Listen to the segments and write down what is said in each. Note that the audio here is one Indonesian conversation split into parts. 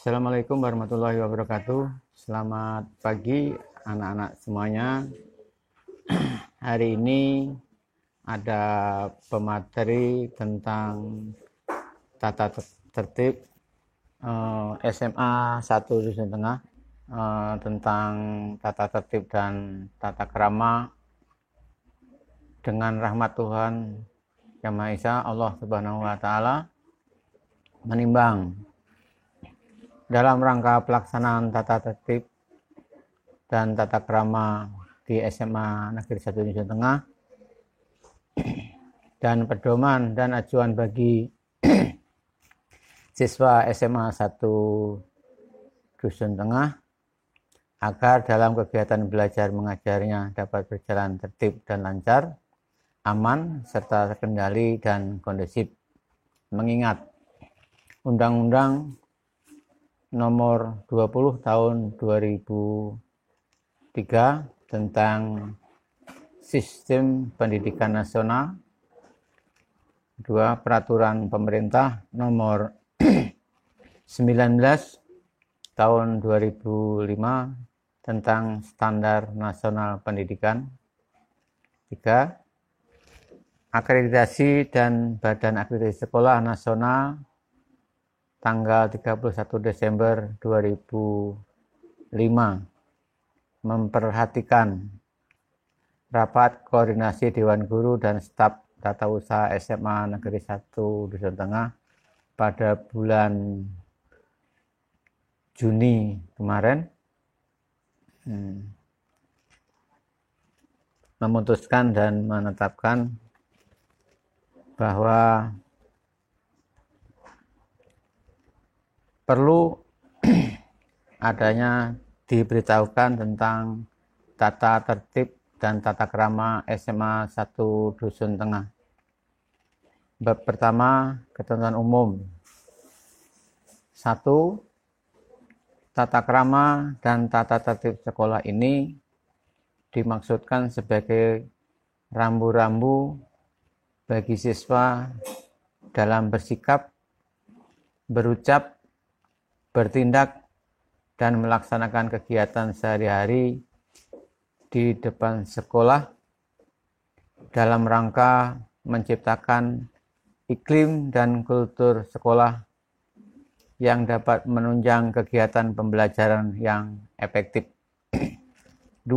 Assalamualaikum warahmatullahi wabarakatuh. Selamat pagi anak-anak semuanya. Hari ini ada pemateri tentang tata tertib SMA 1 Dusun Tengah, tentang tata tertib dan tata krama dengan rahmat Tuhan Yang Maha Esa, Allah Subhanahu wa taala, menimbang dalam rangka pelaksanaan tata tertib dan tata krama di SMA Negeri 1 Dusun Tengah dan pedoman dan acuan bagi siswa SMA 1 Dusun Tengah agar dalam kegiatan belajar mengajarnya dapat berjalan tertib dan lancar, aman, serta terkendali dan kondusif. Mengingat Undang-Undang Nomor 20 Tahun 2003 tentang Sistem Pendidikan Nasional, 2 Peraturan Pemerintah Nomor 19 Tahun 2005 tentang Standar Nasional Pendidikan, 3 Akreditasi dan Badan Akreditasi Sekolah Nasional tanggal 31 Desember 2005 memperhatikan rapat koordinasi Dewan Guru dan staf tata usaha SMA Negeri 1 Dusun Tengah pada bulan Juni kemarin, memutuskan dan menetapkan bahwa perlu adanya diberitahukan tentang tata tertib dan tata krama SMA 1 Dusun Tengah. Bab pertama, ketentuan umum. 1. Tata krama dan tata tertib sekolah ini dimaksudkan sebagai rambu-rambu bagi siswa dalam bersikap, berucap, bertindak, dan melaksanakan kegiatan sehari-hari di depan sekolah dalam rangka menciptakan iklim dan kultur sekolah yang dapat menunjang kegiatan pembelajaran yang efektif. 2.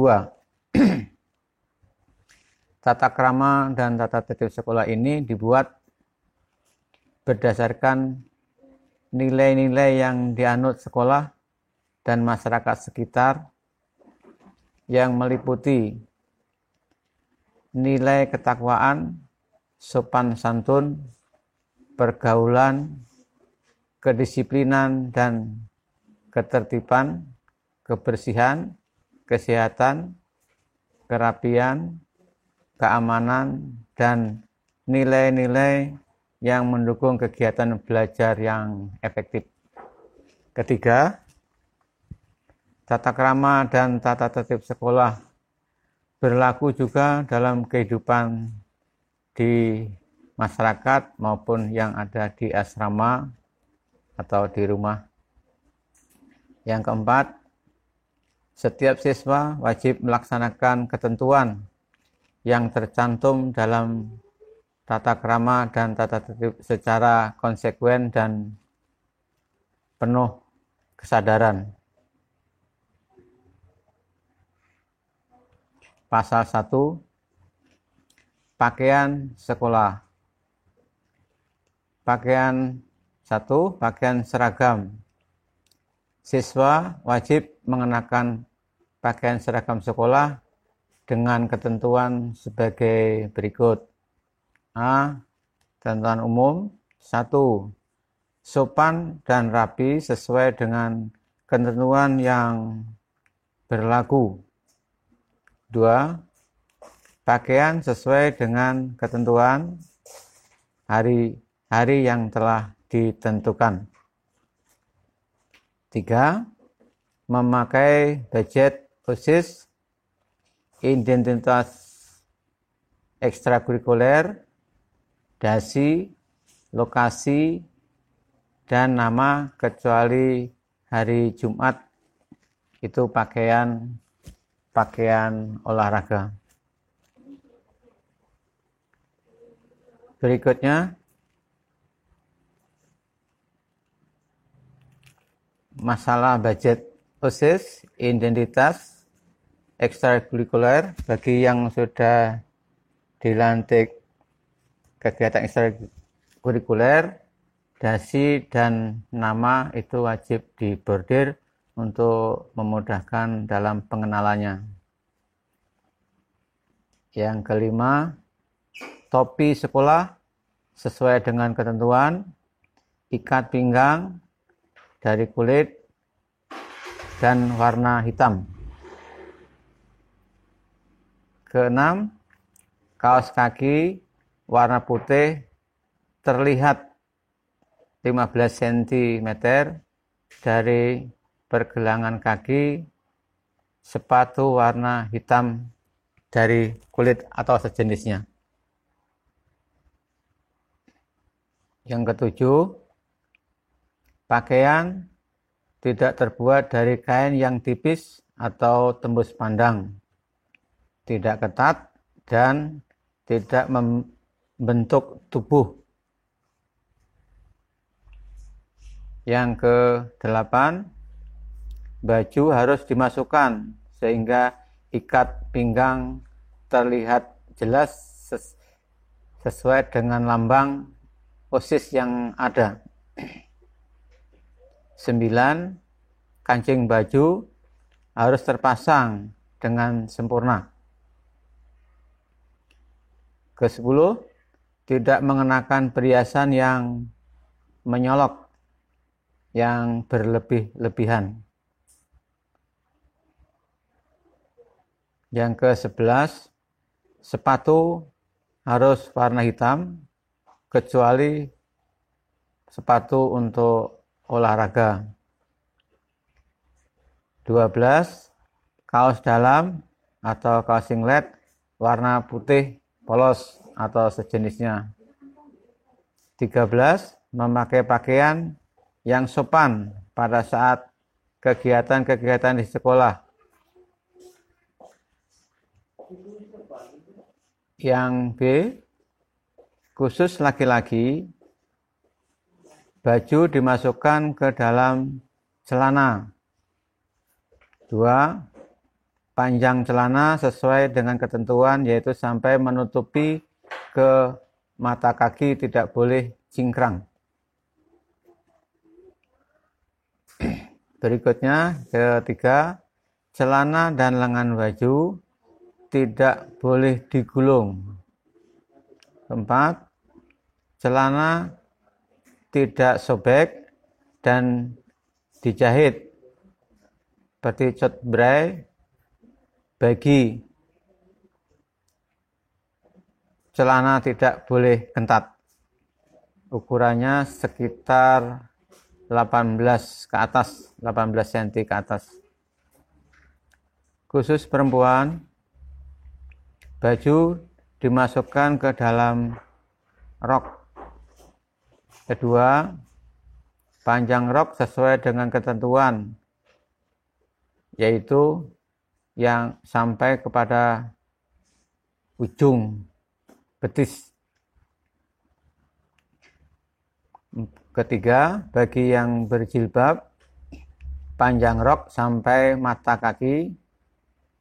Tata krama dan tata tertib sekolah ini dibuat berdasarkan nilai-nilai yang dianut sekolah dan masyarakat sekitar, yang meliputi nilai ketakwaan, sopan santun, pergaulan, kedisiplinan dan ketertiban, kebersihan, kesehatan, kerapian, keamanan, dan nilai-nilai yang mendukung kegiatan belajar yang efektif. Ketiga, tata krama dan tata tertib sekolah berlaku juga dalam kehidupan di masyarakat maupun yang ada di asrama atau di rumah. Yang keempat, setiap siswa wajib melaksanakan ketentuan yang tercantum dalam tata krama dan tata tertib secara konsekuen dan penuh kesadaran. Pasal 1, pakaian sekolah. Pakaian 1, pakaian seragam. Siswa wajib mengenakan pakaian seragam sekolah dengan ketentuan sebagai berikut. A. Ketentuan umum. 1. Sopan dan rapi sesuai dengan ketentuan yang berlaku. 2. Pakaian sesuai dengan ketentuan hari-hari yang telah ditentukan. 3. Memakai budget OSIS, identitas ekstrakurikuler, dasi, lokasi, dan nama kecuali hari Jumat itu pakaian olahraga. Berikutnya masalah budget OSIS, identitas ekstrakurikuler bagi yang sudah dilantik kegiatan ekstrakurikuler, dasi dan nama itu wajib dibordir untuk memudahkan dalam pengenalannya. Yang kelima, topi sekolah sesuai dengan ketentuan, ikat pinggang dari kulit dan warna hitam. Keenam, kaos kaki warna putih terlihat 15 cm dari pergelangan kaki, sepatu warna hitam dari kulit atau sejenisnya. Yang ketujuh, pakaian tidak terbuat dari kain yang tipis atau tembus pandang, tidak ketat dan tidak membentuk tubuh. Yang ke-8, baju harus dimasukkan sehingga ikat pinggang terlihat jelas sesuai dengan lambang OSIS yang ada. 9, kancing baju harus terpasang dengan sempurna. Ke-10, tidak mengenakan perhiasan yang menyolok, yang berlebih-lebihan. Yang ke-11, sepatu harus warna hitam, kecuali sepatu untuk olahraga. 12, kaos dalam atau kaos singlet warna putih polos atau sejenisnya. 13, memakai pakaian yang sopan pada saat kegiatan-kegiatan di sekolah. Yang B, khusus laki-laki, baju dimasukkan ke dalam celana. 2, panjang celana sesuai dengan ketentuan, yaitu sampai menutupi ke mata kaki, tidak boleh cingkrang. Berikutnya, ketiga, celana dan lengan baju tidak boleh digulung. 4, celana tidak sobek dan dijahit seperti cutbray bagi. Celana tidak boleh ketat. Ukurannya sekitar 18 ke atas, 18 cm ke atas. Khusus perempuan, baju dimasukkan ke dalam rok. Kedua, panjang rok sesuai dengan ketentuan, yaitu yang sampai kepada ujung betis. Ketiga, bagi yang berjilbab, panjang rok sampai mata kaki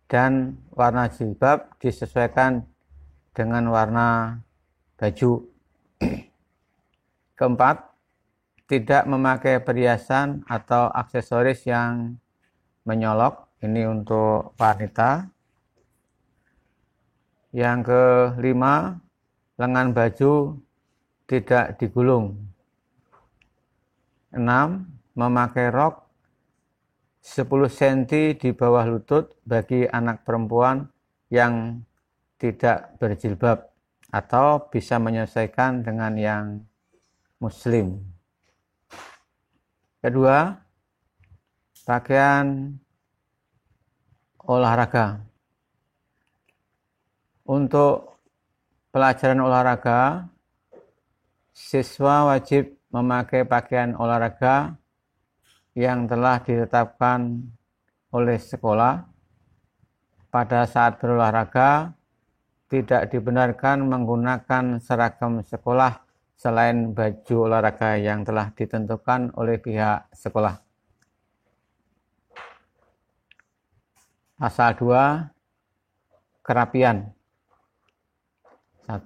dan warna jilbab disesuaikan dengan warna baju. Keempat, tidak memakai perhiasan atau aksesoris yang menyolok. Ini untuk wanita. Yang kelima, lengan baju tidak digulung. 6, memakai rok 10 cm di bawah lutut bagi anak perempuan yang tidak berjilbab atau bisa menyesuaikan dengan yang muslim. Kedua, pakaian olahraga. Untuk pelajaran olahraga, siswa wajib memakai pakaian olahraga yang telah ditetapkan oleh sekolah. Pada saat berolahraga, tidak dibenarkan menggunakan seragam sekolah selain baju olahraga yang telah ditentukan oleh pihak sekolah. Pasal 2, kerapian. 1.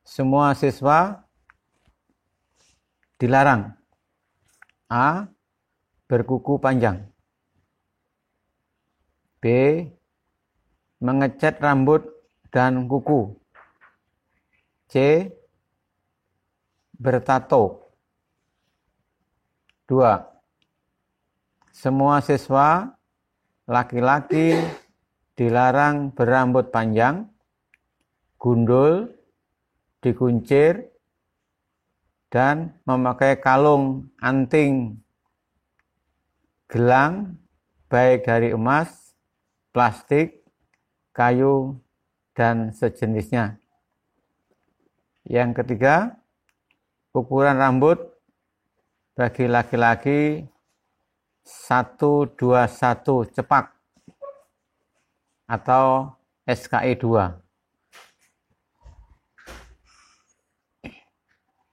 Semua siswa dilarang A. Berkuku panjang, B. Mengecat rambut dan kuku, C. Bertato. 2. Semua siswa laki-laki dilarang berambut panjang, gundul, dikuncir, dan memakai kalung, anting, gelang, baik dari emas, plastik, kayu, dan sejenisnya. Yang ketiga, ukuran rambut bagi laki-laki 121 cepak atau SKI 2.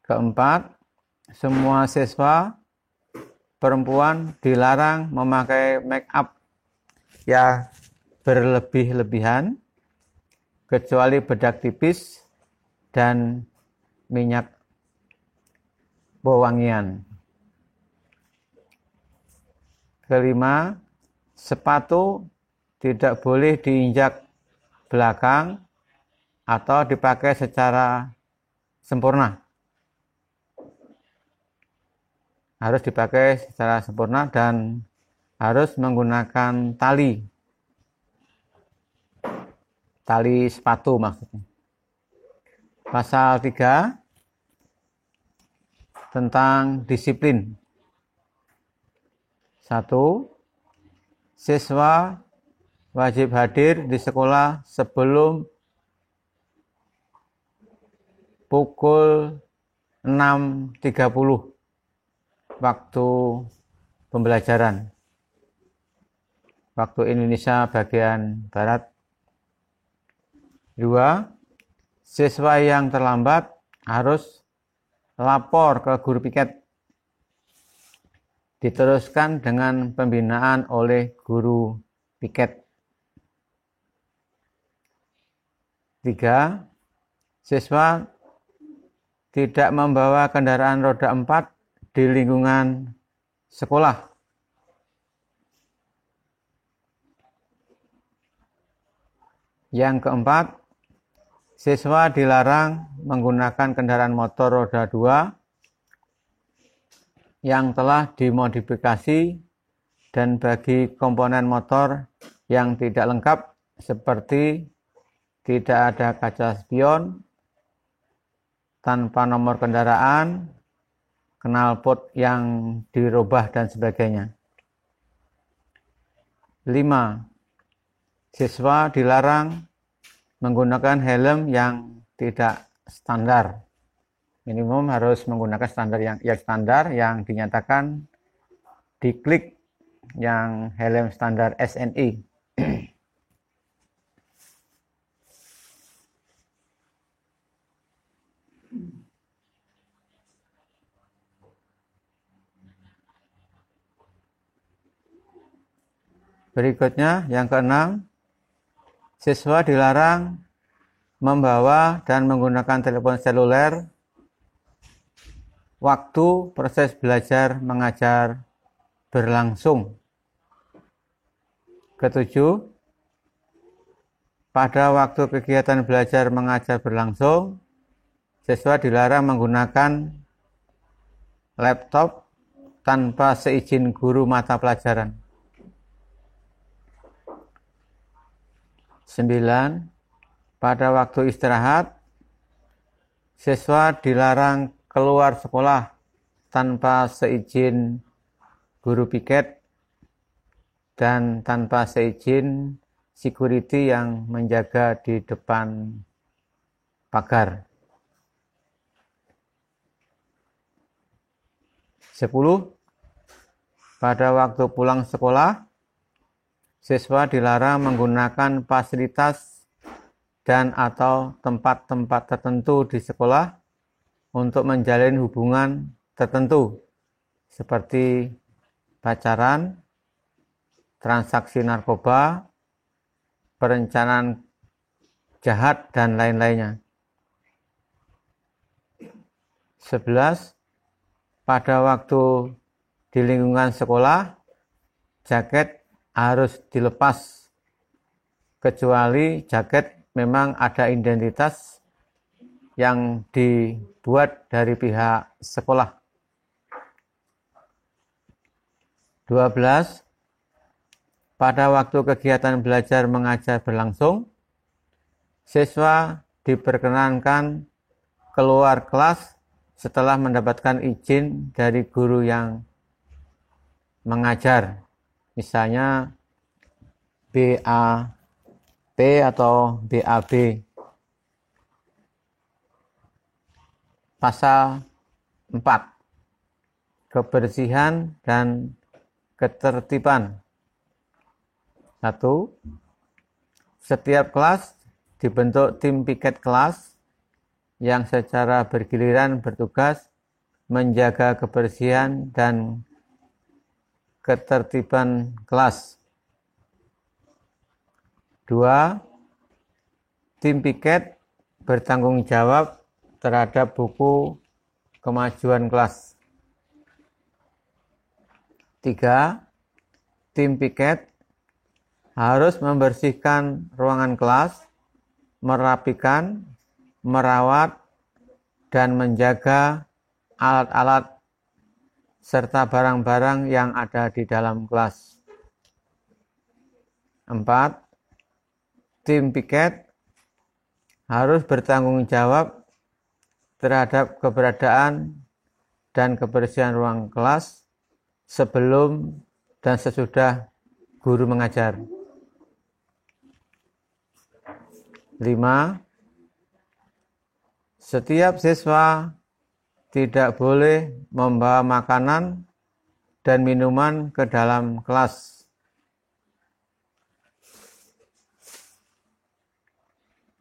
Keempat, semua siswa perempuan dilarang memakai make up yang berlebih-lebihan kecuali bedak tipis dan minyak wewangian. Kelima, sepatu tidak boleh diinjak belakang atau dipakai secara sempurna. Harus dipakai secara sempurna dan harus menggunakan tali sepatu maksudnya. Pasal 3 tentang disiplin. 1. Siswa wajib hadir di sekolah sebelum pukul 6.30 waktu pembelajaran, waktu Indonesia bagian Barat. 2. Siswa yang terlambat harus lapor ke guru piket. Diteruskan dengan pembinaan oleh guru piket. 3. Siswa tidak membawa kendaraan roda 4 di lingkungan sekolah. Yang keempat, siswa dilarang menggunakan kendaraan motor roda 2 yang telah dimodifikasi dan bagi komponen motor yang tidak lengkap seperti tidak ada kaca spion, tanpa nomor kendaraan, knalpot yang dirubah dan sebagainya. 5. Siswa dilarang menggunakan helm yang tidak standar. Minimum harus menggunakan standar yang standar yang dinyatakan diklik, yang helm standar SNI. Berikutnya yang keenam, siswa dilarang membawa dan menggunakan telepon seluler waktu proses belajar mengajar berlangsung. Ketujuh, pada waktu kegiatan belajar mengajar berlangsung, siswa dilarang menggunakan laptop tanpa seizin guru mata pelajaran. 9. Pada waktu istirahat, siswa dilarang keluar sekolah tanpa seizin guru piket dan tanpa seizin security yang menjaga di depan pagar. 10. pada waktu pulang sekolah, siswa dilarang menggunakan fasilitas dan atau tempat-tempat tertentu di sekolah untuk menjalin hubungan tertentu seperti pacaran, transaksi narkoba, perencanaan jahat, dan lain-lainnya. 11. Pada waktu di lingkungan sekolah, jaket harus dilepas, kecuali jaket memang ada identitas yang dibuat dari pihak sekolah. 12. Pada waktu kegiatan belajar mengajar berlangsung, siswa diperkenankan keluar kelas setelah mendapatkan izin dari guru yang mengajar, misalnya BAP atau BAB. Pasal 4. Kebersihan dan ketertiban. 1. Setiap kelas dibentuk tim piket kelas yang secara bergiliran bertugas menjaga kebersihan dan ketertiban kelas. 2. Tim piket bertanggung jawab terhadap buku kemajuan kelas. 3. Tim piket harus membersihkan ruangan kelas, merapikan, merawat, dan menjaga alat-alat serta barang-barang yang ada di dalam kelas. 4. Tim piket harus bertanggung jawab terhadap keberadaan dan kebersihan ruang kelas sebelum dan sesudah guru mengajar. 5. Setiap siswa tidak boleh membawa makanan dan minuman ke dalam kelas.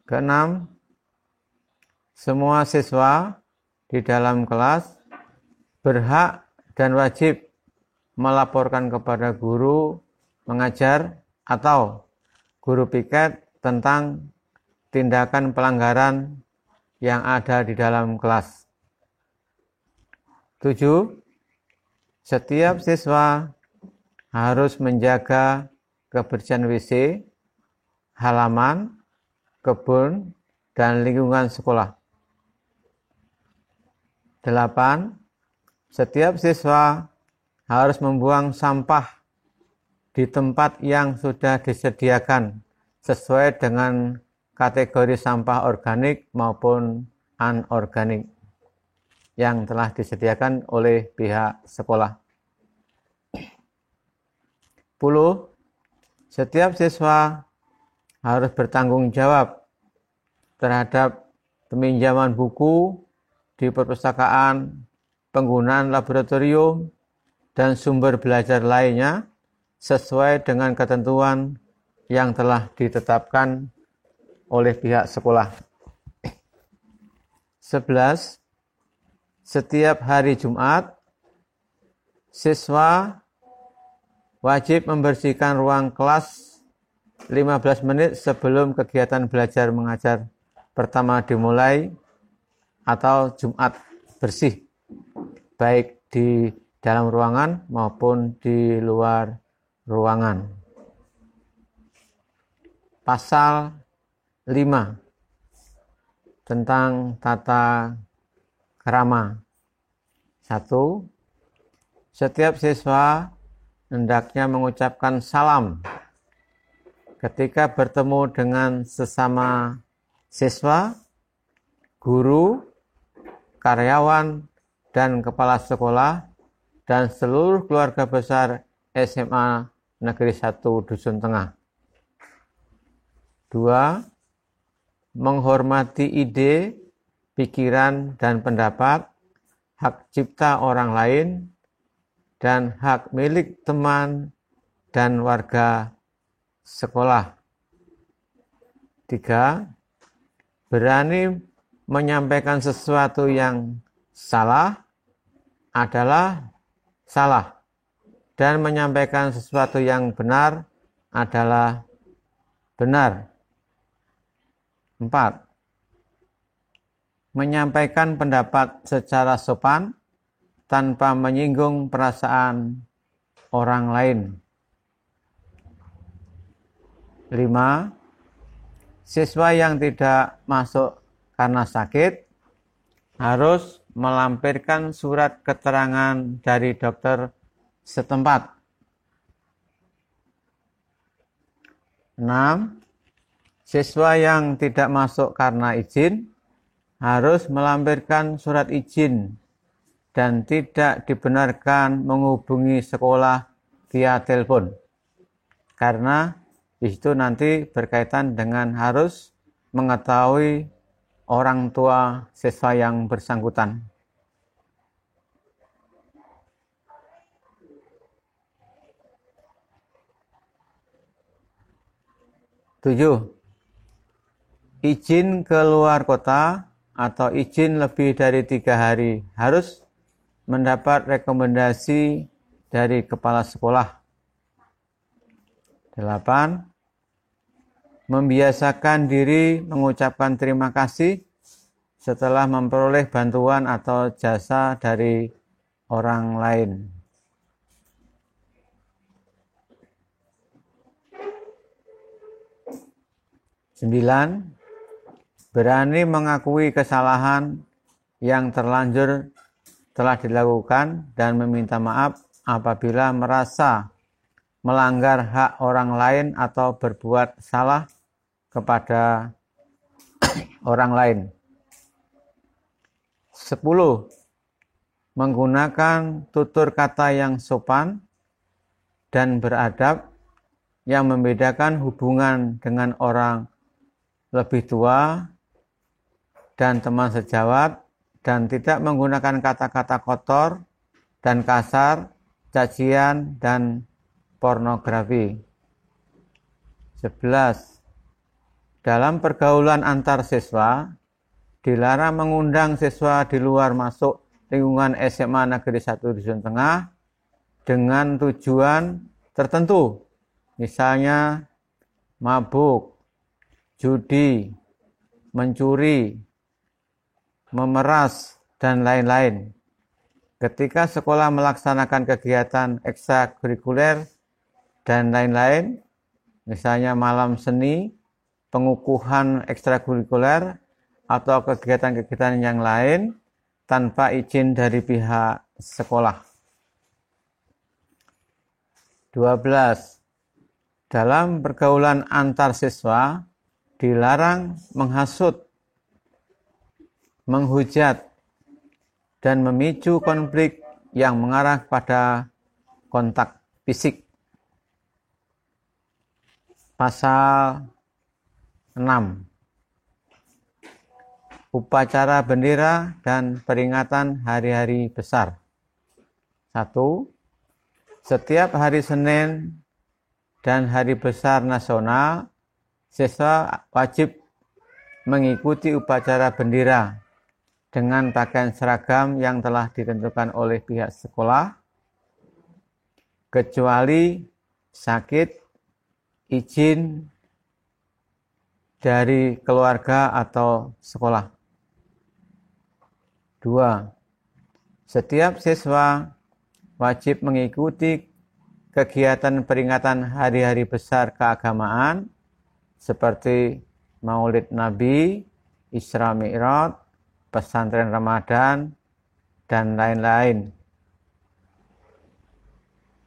Keenam, semua siswa di dalam kelas berhak dan wajib melaporkan kepada guru mengajar atau guru piket tentang tindakan pelanggaran yang ada di dalam kelas. 7. Setiap siswa harus menjaga kebersihan WC, halaman, kebun, dan lingkungan sekolah. 8. Setiap siswa harus membuang sampah di tempat yang sudah disediakan sesuai dengan kategori sampah organik maupun anorganik yang telah disediakan oleh pihak sekolah. 10. Setiap siswa harus bertanggung jawab terhadap peminjaman buku di perpustakaan, penggunaan laboratorium, dan sumber belajar lainnya sesuai dengan ketentuan yang telah ditetapkan oleh pihak sekolah. 11. Setiap hari Jumat, siswa wajib membersihkan ruang kelas 15 menit sebelum kegiatan belajar mengajar pertama dimulai atau Jumat bersih, baik di dalam ruangan maupun di luar ruangan. Pasal 5 tentang tata krama. 1. Setiap siswa hendaknya mengucapkan salam ketika bertemu dengan sesama siswa, guru, karyawan, dan kepala sekolah, dan seluruh keluarga besar SMA Negeri 1 Dusun Tengah. 2. Menghormati ide, pikiran, dan pendapat, hak cipta orang lain, dan hak milik teman dan warga sekolah. 3. Berani menyampaikan sesuatu yang salah adalah salah, dan menyampaikan sesuatu yang benar adalah benar. 4. Menyampaikan pendapat secara sopan tanpa menyinggung perasaan orang lain. 5. Siswa yang tidak masuk karena sakit harus melampirkan surat keterangan dari dokter setempat. 6. Siswa yang tidak masuk karena izin harus melampirkan surat izin dan tidak dibenarkan menghubungi sekolah via telepon, karena di situ nanti berkaitan dengan harus mengetahui orang tua siswa yang bersangkutan. 7. Izin keluar kota atau izin lebih dari 3 hari harus mendapat rekomendasi dari kepala sekolah. 8. Membiasakan diri mengucapkan terima kasih setelah memperoleh bantuan atau jasa dari orang lain. 9. Berani mengakui kesalahan yang terlanjur telah dilakukan dan meminta maaf apabila merasa melanggar hak orang lain atau berbuat salah kepada orang lain. 10. Menggunakan tutur kata yang sopan dan beradab yang membedakan hubungan dengan orang lebih tua dan teman sejawat, dan tidak menggunakan kata-kata kotor dan kasar, cacian, dan pornografi. 11. Dalam pergaulan antar siswa, dilarang mengundang siswa di luar masuk lingkungan SMA Negeri 1 Dusun Tengah dengan tujuan tertentu, misalnya mabuk, judi, mencuri, memeras, dan lain-lain. Ketika sekolah melaksanakan kegiatan ekstrakurikuler dan lain-lain, misalnya malam seni, pengukuhan ekstrakurikuler, atau kegiatan-kegiatan yang lain tanpa izin dari pihak sekolah. 12. Dalam pergaulan antar siswa, dilarang menghasut, menghujat, dan memicu konflik yang mengarah pada kontak fisik. Pasal 6. Upacara bendera dan peringatan hari-hari besar. 1. Setiap hari Senin dan hari besar nasional, siswa wajib mengikuti upacara bendera dengan pakaian seragam yang telah ditentukan oleh pihak sekolah, kecuali sakit, izin dari keluarga atau sekolah. 2. Setiap siswa wajib mengikuti kegiatan peringatan hari-hari besar keagamaan seperti Maulid Nabi, Isra Mi'raj, pesantren Ramadan, dan lain-lain.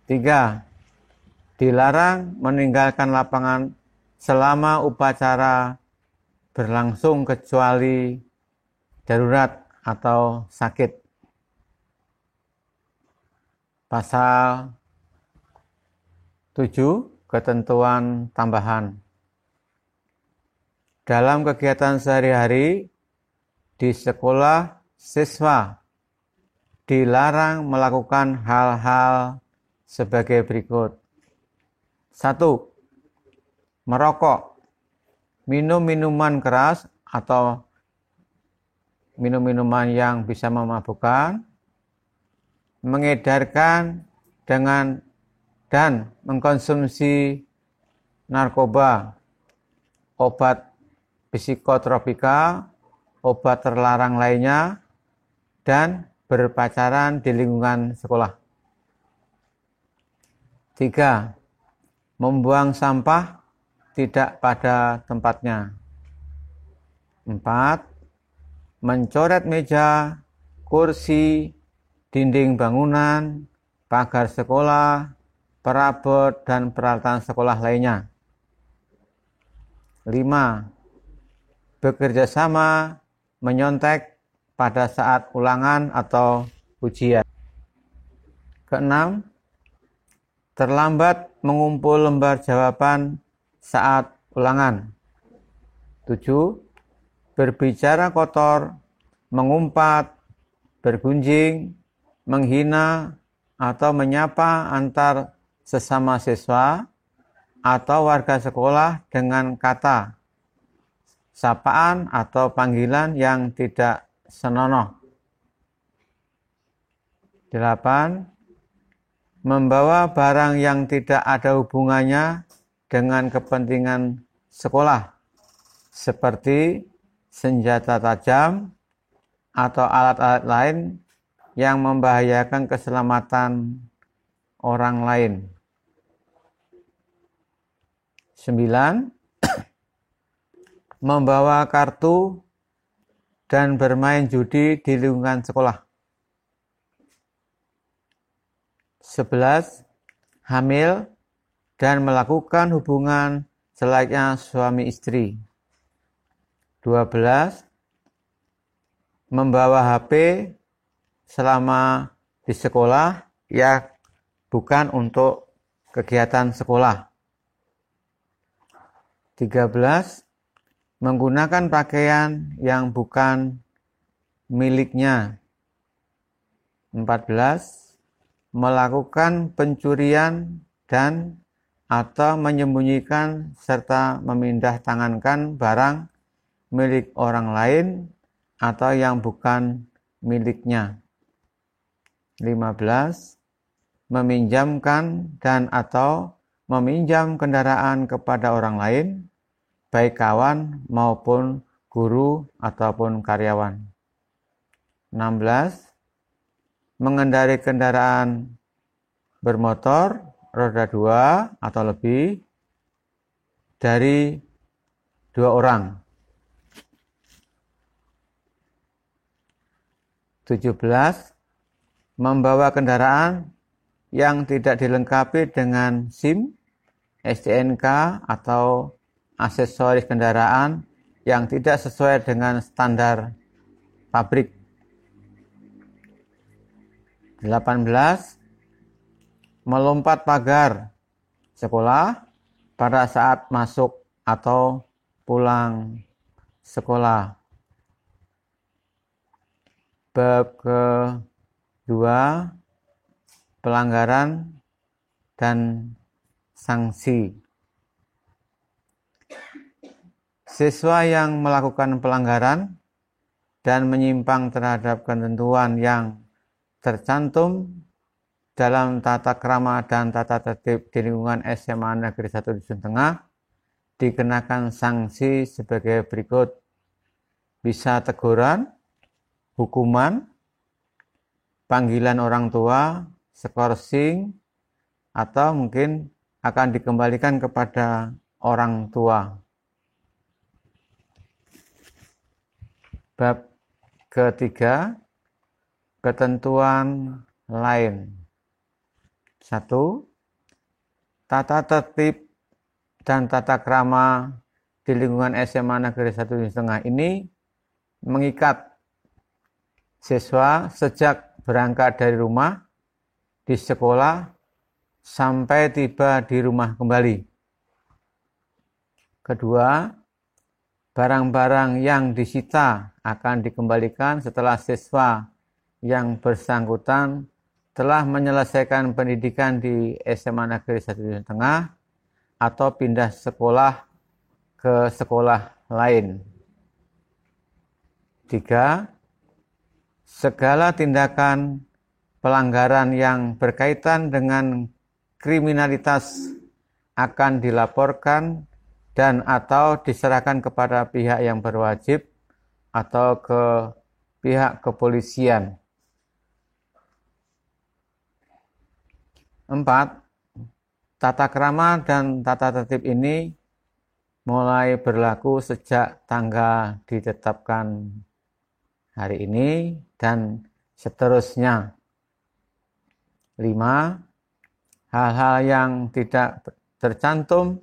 3. Dilarang meninggalkan lapangan selama upacara berlangsung kecuali darurat atau sakit. Pasal 7. Ketentuan tambahan. Dalam kegiatan sehari-hari di sekolah, siswa dilarang melakukan hal-hal sebagai berikut. 1. Merokok, minum minuman keras atau minum-minuman yang bisa memabukkan, mengedarkan dan mengkonsumsi narkoba, obat psikotropika, obat terlarang lainnya, dan berpacaran di lingkungan sekolah. 3. Membuang sampah tidak pada tempatnya. 4. Mencoret meja, kursi, dinding bangunan, pagar sekolah, perabot, dan peralatan sekolah lainnya. 5. Bekerja sama menyontek pada saat ulangan atau ujian. 6. Terlambat mengumpul lembar jawaban saat ulangan. 7. Berbicara kotor, mengumpat, bergunjing, menghina, atau menyapa antar sesama siswa atau warga sekolah dengan kata, sapaan atau panggilan yang tidak senonoh. 8. Membawa barang yang tidak ada hubungannya dengan kepentingan sekolah, seperti senjata tajam atau alat-alat lain yang membahayakan keselamatan orang lain. 9. Membawa kartu dan bermain judi di lingkungan sekolah. 11. Hamil dan melakukan hubungan selayaknya suami istri. 12. Membawa HP selama di sekolah, ya bukan untuk kegiatan sekolah. 13. Menggunakan pakaian yang bukan miliknya. 14. Melakukan pencurian dan atau menyembunyikan serta memindah tangankan barang milik orang lain atau yang bukan miliknya. 15. Meminjamkan dan atau meminjam kendaraan kepada orang lain, baik kawan maupun guru ataupun karyawan. 16. Mengendarai kendaraan bermotor roda 2 atau lebih dari 2 orang. 17. Membawa kendaraan yang tidak dilengkapi dengan SIM, STNK, atau aksesoris kendaraan yang tidak sesuai dengan standar pabrik. 18. Melompat pagar sekolah pada saat masuk atau pulang sekolah. Bab kedua, pelanggaran dan sanksi. Siswa yang melakukan pelanggaran dan menyimpang terhadap ketentuan yang tercantum dalam tata krama dan tata tertib di lingkungan SMA Negeri 1 Dusun Tengah dikenakan sanksi sebagai berikut. Bisa teguran, hukuman, panggilan orang tua, skorsing, atau mungkin akan dikembalikan kepada orang tua. Bab ketiga, ketentuan lain. 1. Tata tertib dan tata krama di lingkungan SMA Negeri 1 Dusun Tengah ini mengikat siswa sejak berangkat dari rumah, di sekolah, sampai tiba di rumah kembali. Kedua, barang-barang yang disita akan dikembalikan setelah siswa yang bersangkutan telah menyelesaikan pendidikan di SMA Negeri 1 Tengah atau pindah sekolah ke sekolah lain. 3. Segala tindakan pelanggaran yang berkaitan dengan kriminalitas akan dilaporkan dan atau diserahkan kepada pihak yang berwajib atau ke pihak kepolisian. 4. Tata krama dan tata tertib ini mulai berlaku sejak tanggal ditetapkan hari ini dan seterusnya. 5. Hal-hal yang tidak tercantum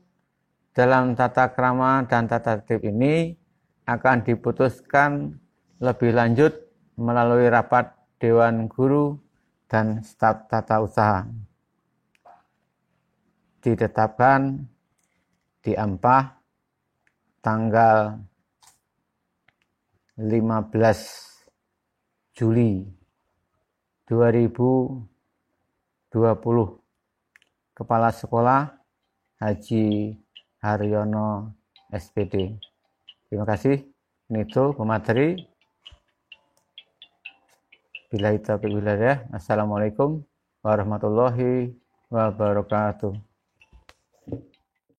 dalam tata krama dan tata tertib ini akan diputuskan lebih lanjut melalui rapat Dewan Guru dan Staf Tata Usaha. Ditetapkan di Ampah tanggal 15 Juli 2020. Kepala Sekolah Haji Haryono SPD. Terima kasih. Nito pemateri. Billahi taufiq wal hidayah. Assalamualaikum warahmatullahi wabarakatuh.